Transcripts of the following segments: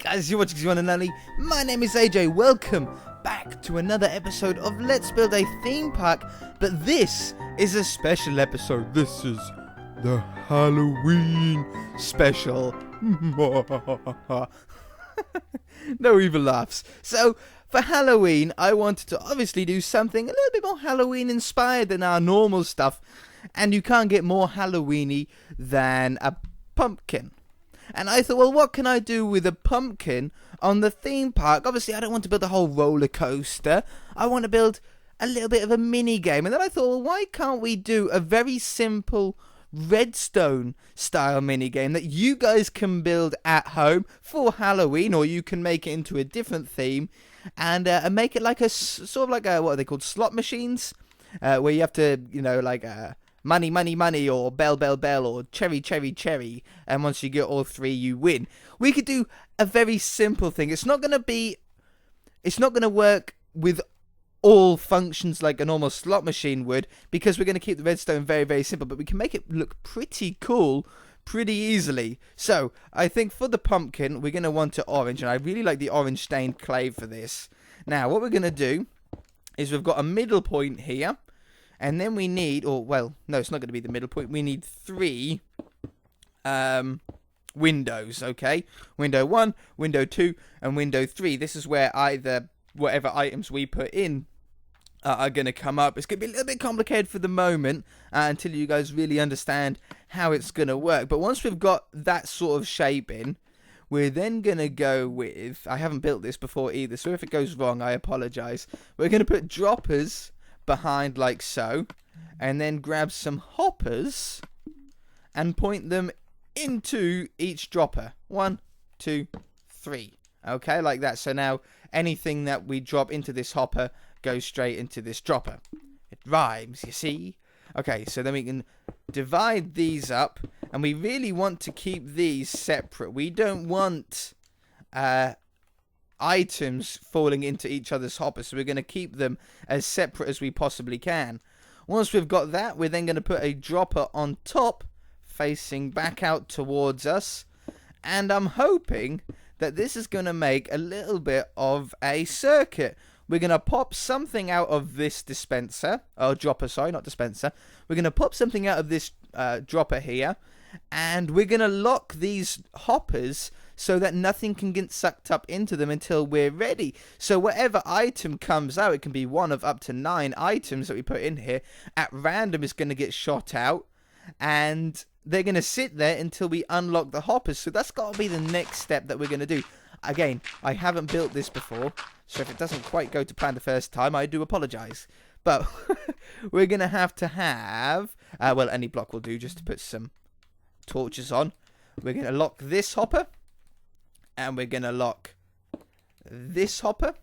guys, you're watching one and only. My name is AJ. Welcome back to another episode of Let's Build a Theme Park. But this is a special episode. This is the Halloween special. No evil laughs. So, for Halloween, I wanted to obviously do something a little bit more Halloween inspired than our normal stuff. And you can't get more Halloweeny than a pumpkin. And I thought, well, what can I do with a pumpkin on the theme park? Obviously, I don't want to build a whole roller coaster. I want to build a little bit of a mini game. And then I thought, well, why can't we do a very simple redstone style mini game that you guys can build at home for Halloween, or you can make it into a different theme and make it like a sort of like a, what are they called, slot machines, where you have to, you know, like money, money, money, or bell, bell, bell, or cherry, cherry, cherry, and once you get all three, you win. We could do a very simple thing. It's not going to work with all functions like a normal slot machine would, because we're going to keep the redstone very, very simple, but we can make it look pretty cool pretty easily. So, I think for the pumpkin, we're going to want it orange, and I really like the orange stained clay for this. Now, what we're going to do is we've got a middle point here, and then we need, or, well, no, it's not going to be the middle point. We need three windows, okay? Window 1, window 2, and window 3. This is where either whatever items we put in are going to come up. It's going to be a little bit complicated for the moment until you guys really understand how it's going to work. But once we've got that sort of shape in, we're then going to go with, I haven't built this before either, so if it goes wrong, I apologize. We're going to put droppers behind like so, and then grab some hoppers and point them into each dropper. 1, 2, 3. Okay, like that. So now anything that we drop into this hopper goes straight into this dropper. It rhymes, you see. Okay, so then we can divide these up, and we really want to keep these separate. We don't want items falling into each other's hoppers, so we're going to keep them as separate as we possibly can. Once we've got that, we're then going to put a dropper on top facing back out towards us, and I'm hoping that this is going to make a little bit of a circuit. We're going to pop something out of this dispenser, or dropper, sorry, not dispenser. We're going to pop something out of this dropper here, and we're going to lock these hoppers so that nothing can get sucked up into them until we're ready. So whatever item comes out, it can be one of up to 9 items that we put in here, at random is going to get shot out, and they're going to sit there until we unlock the hoppers. So that's got to be the next step that we're going to do. Again, I haven't built this before, so if it doesn't quite go to plan the first time, I do apologize. But we're going to have, well, any block will do, just to put some torches on. We're going to lock this hopper, and we're going to lock this hopper,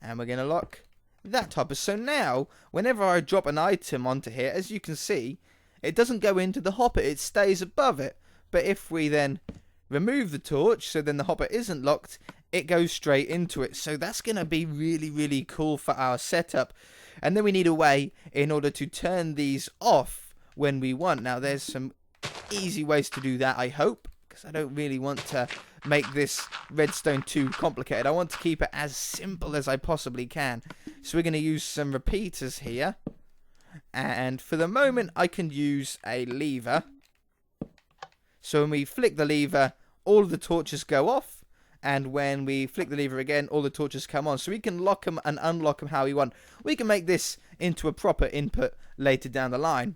and we're going to lock that hopper. So now, whenever I drop an item onto here, as you can see, it doesn't go into the hopper, it stays above it. But if we then remove the torch, so then the hopper isn't locked, it goes straight into it. So that's going to be really, really cool for our setup. And then we need a way in order to turn these off when we want. Now, there's some easy ways to do that, I hope, because I don't really want to make this redstone too complicated. I want to keep it as simple as I possibly can. So we're going to use some repeaters here. And for the moment, I can use a lever. So when we flick the lever, all of the torches go off. And when we flick the lever again, all the torches come on. So we can lock them and unlock them how we want. We can make this into a proper input later down the line.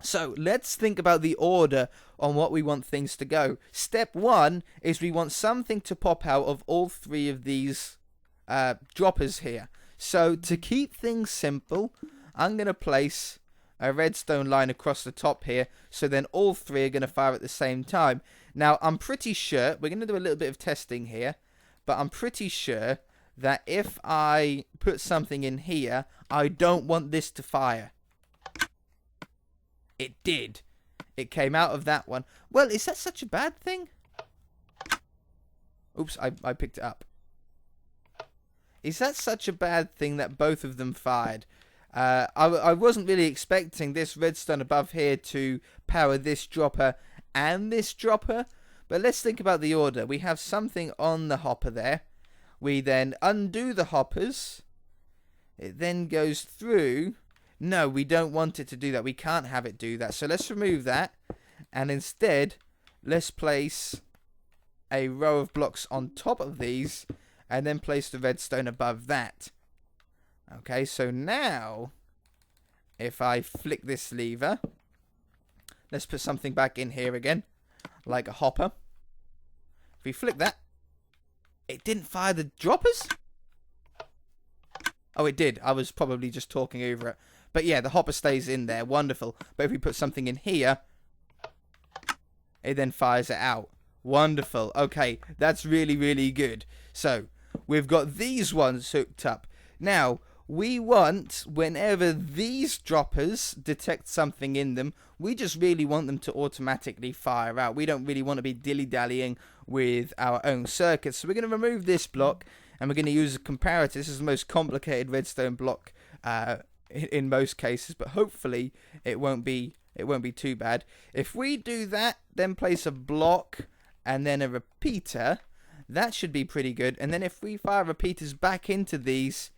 So let's think about the order on what we want things to go. Step 1 is we want something to pop out of all 3 of these droppers here. So to keep things simple, I'm going to place a redstone line across the top here, so then all 3 are going to fire at the same time. Now, I'm pretty sure, we're going to do a little bit of testing here, but I'm pretty sure that if I put something in here, I don't want this to fire. It did. It came out of that one. Well, is that such a bad thing? Oops, I picked it up. Is that such a bad thing that both of them fired? I wasn't really expecting this redstone above here to power this dropper and this dropper, But let's think about the order. We have something on the hopper there. We then undo the hoppers. It then goes through. No, we don't want it to do that. We can't have it do that. So let's remove that. And instead, let's place a row of blocks on top of these. And then place the redstone above that. Okay, so now, if I flick this lever, let's put something back in here again, like a hopper. If we flick that, it didn't fire the droppers? Oh, it did. I was probably just talking over it. But yeah, the hopper stays in there. Wonderful. But if we put something in here, it then fires it out. Wonderful. Okay, that's really, really good. So, we've got these ones hooked up. Now, we want, whenever these droppers detect something in them, we just really want them to automatically fire out. We don't really want to be dilly-dallying with our own circuits. So we're going to remove this block, and we're going to use a comparator. This is the most complicated redstone block in most cases, but hopefully it won't be too bad. If we do that, then place a block and then a repeater, that should be pretty good. And then if we fire repeaters back into these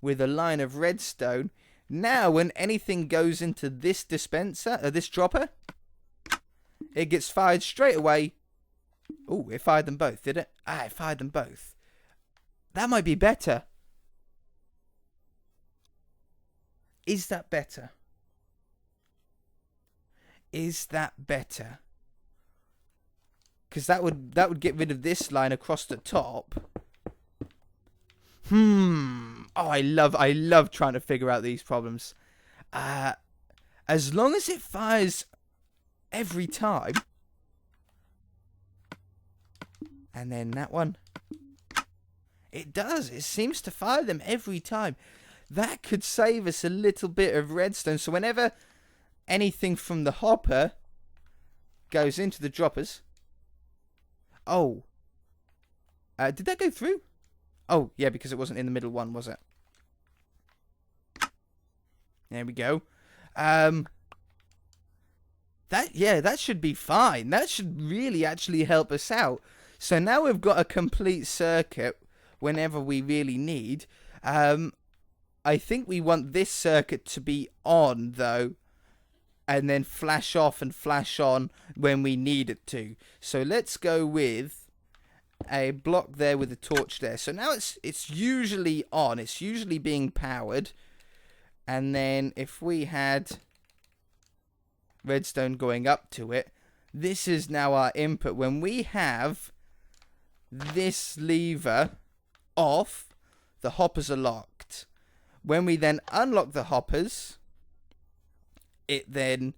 with a line of redstone, now when anything goes into this dispenser, this dropper, it gets fired straight away. Oh, it fired them both, did it? Ah, it fired them both. That might be better. Is that better? Is that better? Because that would get rid of this line across the top. Oh, I love trying to figure out these problems. As long as it fires every time. And then that one. It does. It seems to fire them every time. That could save us a little bit of redstone. So whenever anything from the hopper goes into the droppers. Oh. Did that go through? Oh, yeah, because it wasn't in the middle one, was it? There we go. That should be fine. That should really actually help us out. So now we've got a complete circuit whenever we really need. I think we want this circuit to be on, though, and then flash off and flash on when we need it to. So let's go with a block there with a torch there. So now it's usually on. It's usually being powered. And then if we had redstone going up to it, this is now our input. When we have this lever off, the hoppers are locked. When we then unlock the hoppers, it then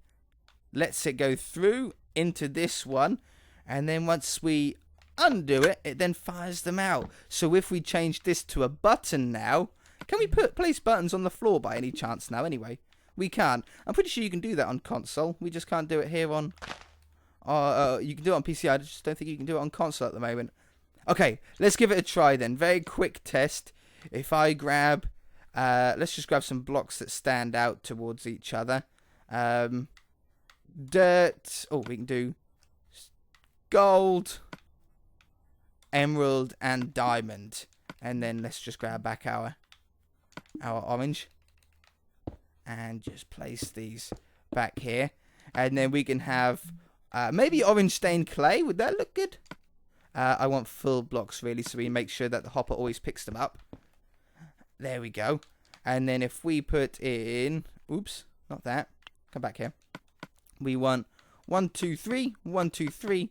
lets it go through into this one, and then once we undo it, it then fires them out. So if we change this to a button now, can we place buttons on the floor by any chance now anyway? We can't. I'm pretty sure you can do that on console. We just can't do it here on... you can do it on PC. I just don't think you can do it on console at the moment. Okay, let's give it a try then. Very quick test. If I grab... let's just grab some blocks that stand out towards each other. Dirt. Oh, we can do gold, emerald, and diamond. And then let's just grab back our orange. And just place these back here. And then we can have maybe orange stained clay. Would that look good? I want full blocks, really, so we make sure that the hopper always picks them up. There we go. And then if we put in... Oops, not that. Come back here. We want 1, 2, 3, 1, 2, 3,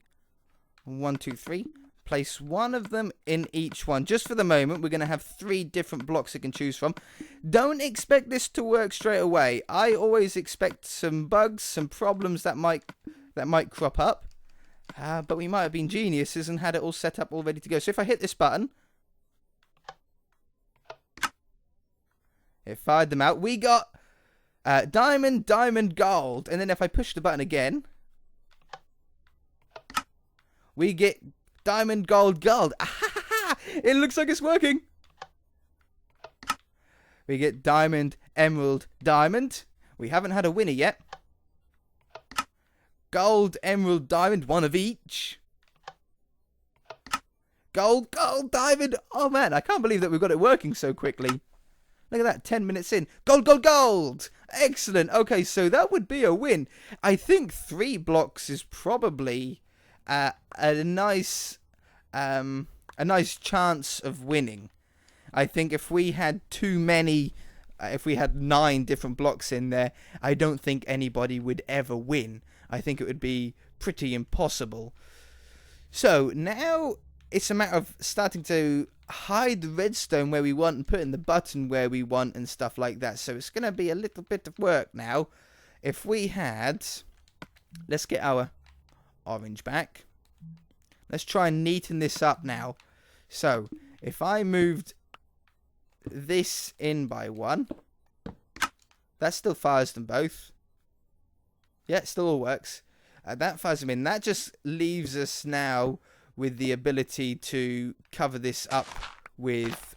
1, 2, 3. Place one of them in each one. Just for the moment, we're going to have 3 different blocks you can choose from. Don't expect this to work straight away. I always expect some bugs, some problems that might crop up. But we might have been geniuses and had it all set up all ready to go. So if I hit this button, it fired them out. We got diamond, diamond, gold. And then if I push the button again, we get diamond, gold, gold. It looks like it's working. We get diamond, emerald, diamond. We haven't had a winner yet. Gold, emerald, diamond, one of each. Gold, gold, diamond. Oh, man, I can't believe that we've got it working so quickly. Look at that, 10 minutes in. Gold, gold, gold. Excellent. Okay, so that would be a win. I think 3 blocks is probably a nice chance of winning. I think if we had too many, if we had 9 different blocks in there, I don't think anybody would ever win. I think it would be pretty impossible. So now it's a matter of starting to hide the redstone where we want and putting the button where we want and stuff like that. So it's going to be a little bit of work now. If we had, let's get our orange back. Let's try and neaten this up now. So if I moved this in by 1, that still fires them both. Yeah, it still all works. That fires them in. That just leaves us now with the ability to cover this up with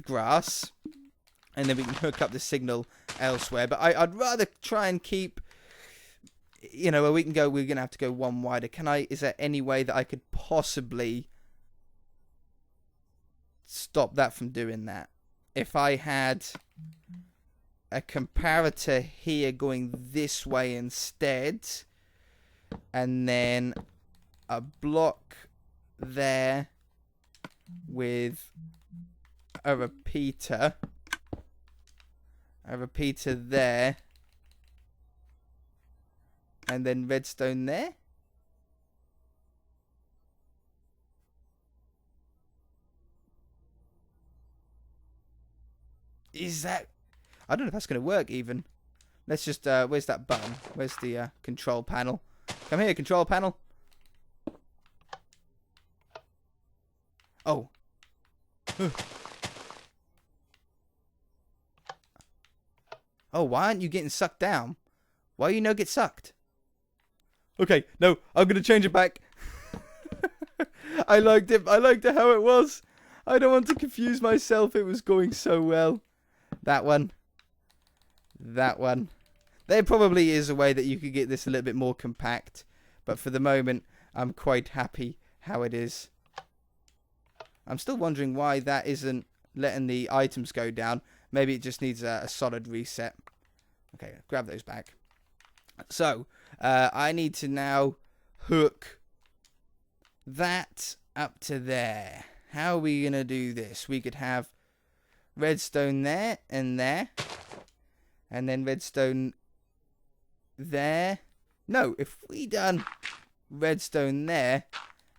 grass, and then we can hook up the signal elsewhere. But I'd rather try and keep, you know, where we can go. We're gonna have to go 1 wider. Is there any way that I could possibly stop that from doing that? If I had a comparator here going this way instead, and then a block there with a repeater there, and then redstone there. Is that, I don't know if that's going to work even. Let's just, where's that button? Where's the control panel? Come here, control panel. Oh. Oh, why aren't you getting sucked down? Why you no get sucked? Okay, no, I'm going to change it back. I liked it. I liked it how it was. I don't want to confuse myself. It was going so well. That one. That one. There probably is a way that you could get this a little bit more compact. But for the moment, I'm quite happy how it is. I'm still wondering why that isn't letting the items go down. Maybe it just needs a solid reset. Okay, grab those back. So, I need to now hook that up to there. How are we going to do this? We could have redstone there and there. And then redstone there. No, if we done redstone there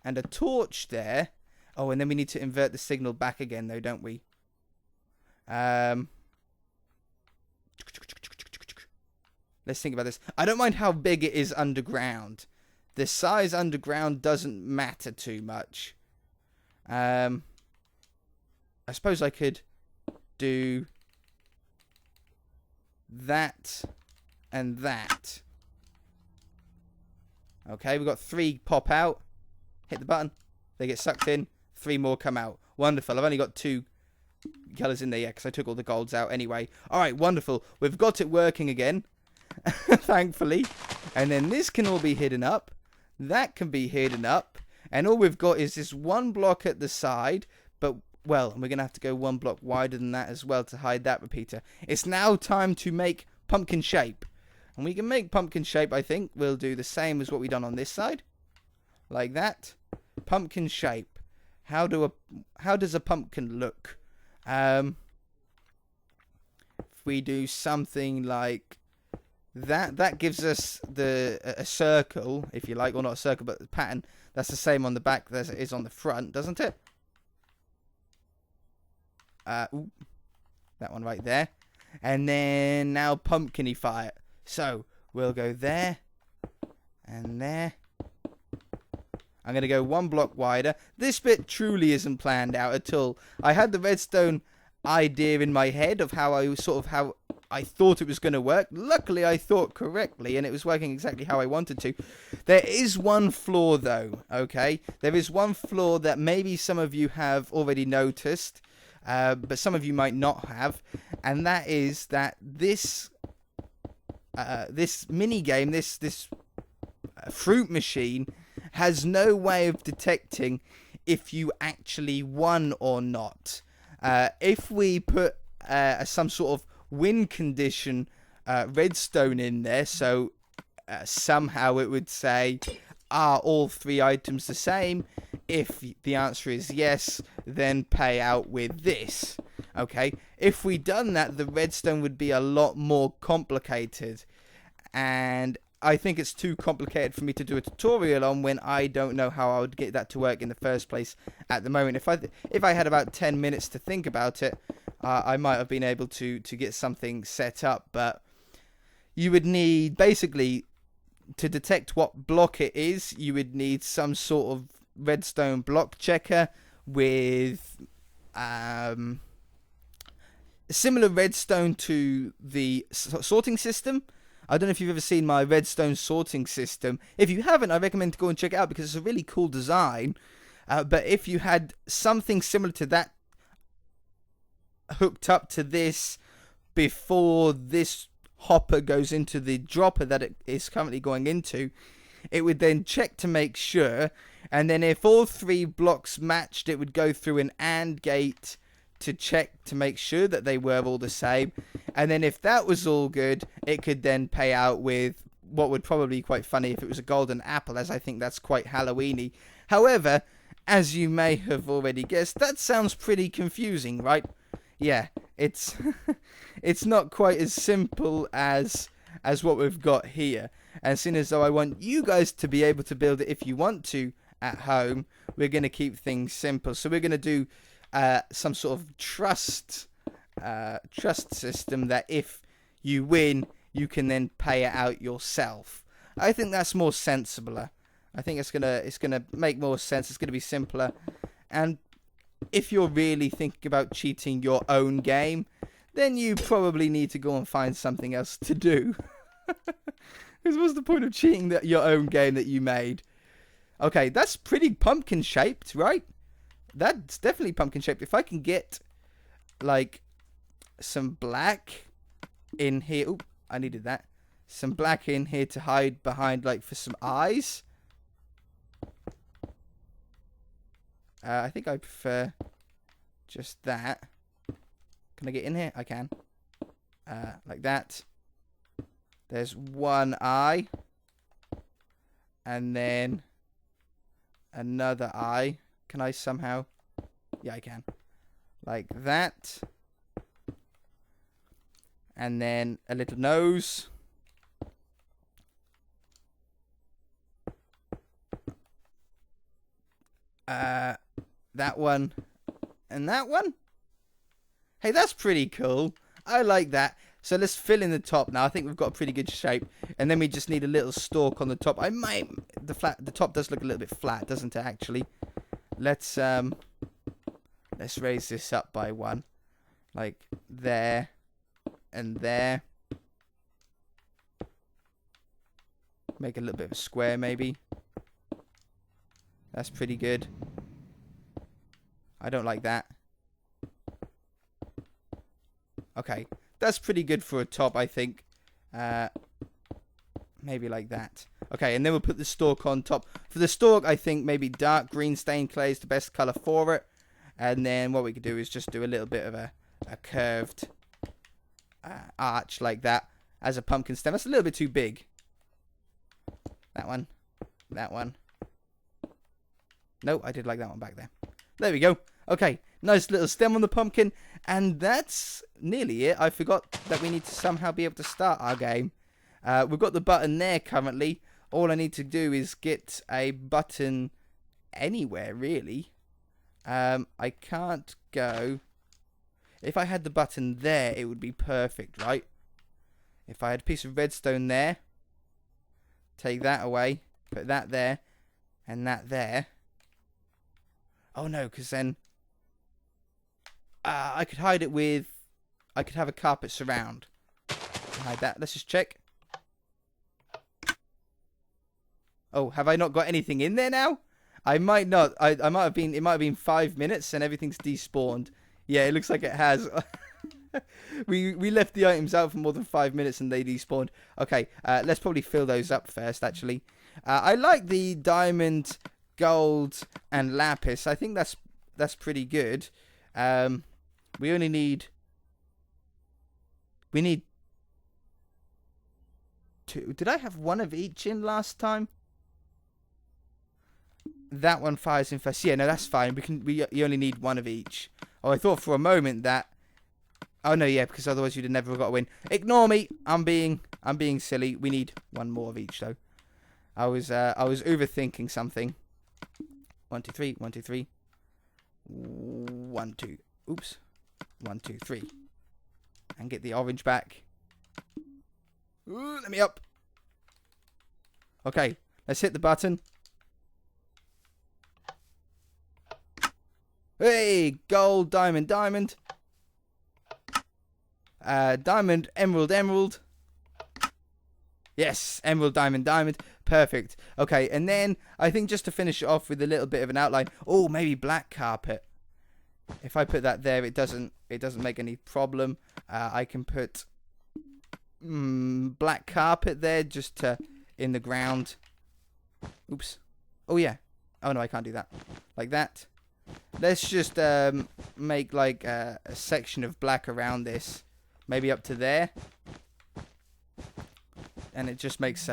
and a torch there. Oh, and then we need to invert the signal back again, though, don't we? Let's think about this. I don't mind how big it is underground. The size underground doesn't matter too much. I suppose I could do that and that. Okay, we've got 3 pop out. Hit the button. They get sucked in. 3 more come out. Wonderful. I've only got 2 colours in there yet because I took all the golds out anyway. Alright, wonderful. We've got it working again. Thankfully. And then this can all be hidden up. That can be hidden up. And all we've got is this 1 block at the side. But, well, we're going to have to go 1 block wider than that as well to hide that repeater. It's now time to make pumpkin shape. And we can make pumpkin shape, I think. We'll do the same as what we done on this side. Like that. Pumpkin shape. How does a pumpkin look? If we do something like that gives us a circle, if you like, or not a circle, but the pattern. That's the same on the back as it is on the front, doesn't it? Ooh, that one right there. And then now pumpkinify it. So we'll go there and there. I'm going to go 1 block wider. This bit truly isn't planned out at all. I had the redstone idea in my head of how I thought it was going to work. Luckily, I thought correctly, and it was working exactly how I wanted to. There is one flaw, though, okay? There is one flaw that maybe some of you have already noticed, but some of you might not have, and that is that this mini game, this fruit machine, has no way of detecting if you actually won or not. If we put some sort of win condition redstone in there, so somehow it would say, are all 3 items the same? If the answer is yes, then pay out with this. Okay, if we done that, the redstone would be a lot more complicated, and I think it's too complicated for me to do a tutorial on when I don't know how I would get that to work in the first place at the moment. If I had about 10 minutes to think about it, I might have been able to get something set up, but you would need, basically, to detect what block it is, you would need some sort of redstone block checker with similar redstone to the sorting system. I don't know if you've ever seen my redstone sorting system. If you haven't, I recommend to go and check it out because it's a really cool design. But if you had something similar to that hooked up to this before this hopper goes into the dropper that it is currently going into, it would then check to make sure, and then if all 3 blocks matched, it would go through an AND gate to check to make sure that they were all the same, and then if that was all good, it could then pay out with what would probably be quite funny if it was a golden apple, as I think that's quite Halloweeny. However, as you may have already guessed, that sounds pretty confusing, right? Yeah, it's it's not quite as simple as what we've got here. And seeing as though I want you guys to be able to build it if you want to at home, we're going to keep things simple. So we're going to do some sort of trust system that if you win, you can then pay it out yourself. I think that's more sensible. I think it's gonna make more sense. It's gonna be simpler. And if you're really thinking about cheating your own game, then you probably need to go and find something else to do. Because what's the point of cheating your own game that you made? Okay, that's pretty pumpkin shaped, right? That's definitely pumpkin shaped. If I can get like some black in here. Oop, I needed that. Some black in here to hide behind, like, for some eyes. I think I prefer just that. Can I get in here? I can. Like that. There's one eye. And then another eye. Can I somehow? Yeah, I can. Like that. And then a little nose. That one. And that one. Hey, that's pretty cool. I like that. So let's fill in the top now. I think we've got a pretty good shape. And then we just need a little stalk on the top. The top does look a little bit flat, doesn't it, actually? Let's raise this up by one. Like there and there. Make a little bit of a square, maybe. That's pretty good. I don't like that. Okay, that's pretty good for a top, I think. Maybe like that. Okay, and then we'll put the stalk on top. For the stalk, I think maybe dark green stained clay is the best colour for it. And then what we could do is just do a little bit of a curved arch like that as a pumpkin stem. That's a little bit too big. That one. That one. No, I did like that one back there. There we go. Okay, nice little stem on the pumpkin. And that's nearly it. I forgot that we need to somehow be able to start our game. We've got the button there currently. All I need to do is get a button anywhere, really. I can't go. If I had the button there, it would be perfect, right? If I had a piece of redstone there, take that away, put that there, and that there. Oh no, because then I could hide it with. I could have a carpet surround. Hide that. Let's just check. Oh, have I not got anything in there now? I might not. I might have been. It might have been 5 minutes and everything's despawned. Yeah, it looks like it has. we left the items out for more than 5 minutes and they despawned. Okay, let's probably fill those up first. Actually, I like the diamond gold and lapis. I think that's pretty good. We only need... We need 2. Did I have 1 of each in last time? That one fires in first. Yeah, no, that's fine. You only need 1 of each. Oh, I thought for a moment that... Oh no, yeah, because otherwise you'd have never got a win. Ignore me. I'm being silly. We need 1 more of each though. I was overthinking something. 1, 2, 3. 1, 2, 3. 1, 2. Oops. 1, 2, 3. And get the orange back. Ooh, let me up. Okay, let's hit the button. Hey, gold, diamond, diamond. Diamond, emerald, emerald. Yes, emerald, diamond, diamond. Perfect. Okay, and then I think just to finish it off with a little bit of an outline. Oh, maybe black carpet. If I put that there, it doesn't make any problem. I can put black carpet there just to in the ground. Oops. Oh yeah. Oh no, I can't do that. Like that. Let's just make like a section of black around this, maybe up to there, and it just makes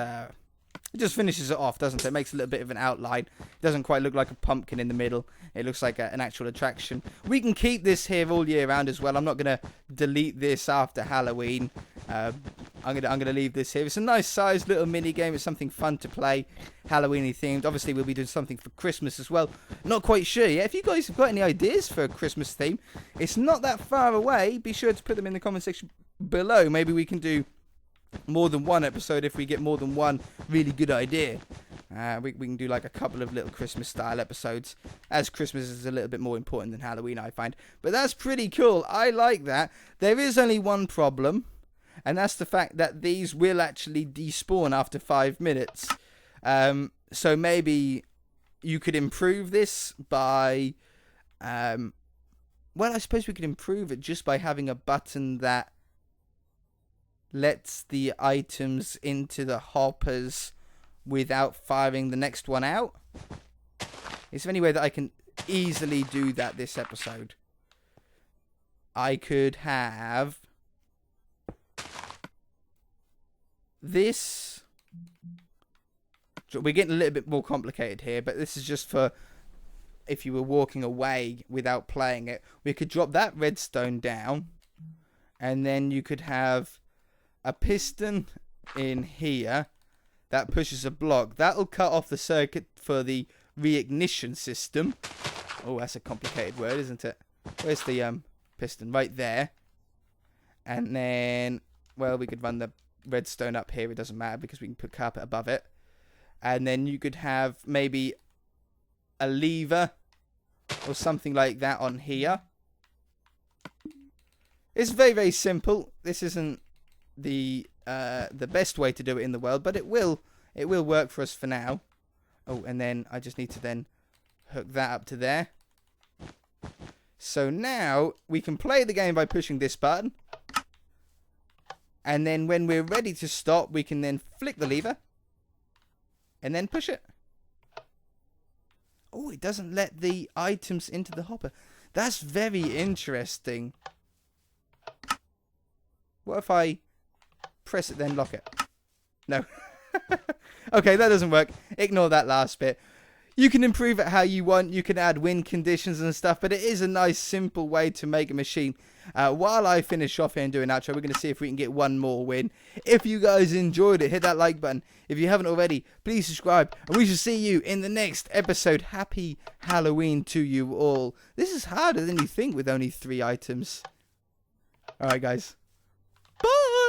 it just finishes it off, doesn't it? It makes a little bit of an outline. It doesn't quite look like a pumpkin in the middle. It looks like an actual attraction. We can keep this here all year round as well. I'm not going to delete this after Halloween. I'm gonna leave this here. It's a nice sized little mini game. It's something fun to play, Halloweeny themed. Obviously, we'll be doing something for Christmas as well. Not quite sure yet. If you guys have got any ideas for a Christmas theme, it's not that far away. Be sure to put them in the comment section below. Maybe we can do more than 1 episode if we get more than 1 really good idea. We can do like a couple of little Christmas style episodes, as Christmas is a little bit more important than Halloween, I find. But that's pretty cool. I like that. There is only one problem, and that's the fact that these will actually despawn after 5 minutes. So maybe you could improve this by... well, I suppose we could improve it just by having a button that lets the items into the hoppers without firing the next one out. Is there any way that I can easily do that this episode? I could have this. We're getting a little bit more complicated here, but this is just for if you were walking away without playing it. We could drop that redstone down, and then you could have a piston in here that pushes a block. That'll cut off the circuit for the reignition system. Oh, that's a complicated word, isn't it? Where's the piston? Right there. And then, well, we could run the redstone up here. It doesn't matter because we can put carpet above it. And then you could have maybe a lever or something like that on here. It's very, very simple. This isn't the best way to do it in the world, but it will work for us for now. Oh, and then I just need to then hook that up to there. So now we can play the game by pushing this button, and then when we're ready to stop, we can then flick the lever and then push it. Oh, it doesn't let the items into the hopper. That's very interesting. What if I press it, then lock it? No. Okay, that doesn't work. Ignore that last bit. You can improve it how you want. You can add win conditions and stuff, but it is a nice, simple way to make a machine. While I finish off here and do an outro, we're going to see if we can get 1 more win. If you guys enjoyed it, hit that like button. If you haven't already, please subscribe, and we shall see you in the next episode. Happy Halloween to you all. This is harder than you think with only 3 items. Alright, guys. Bye!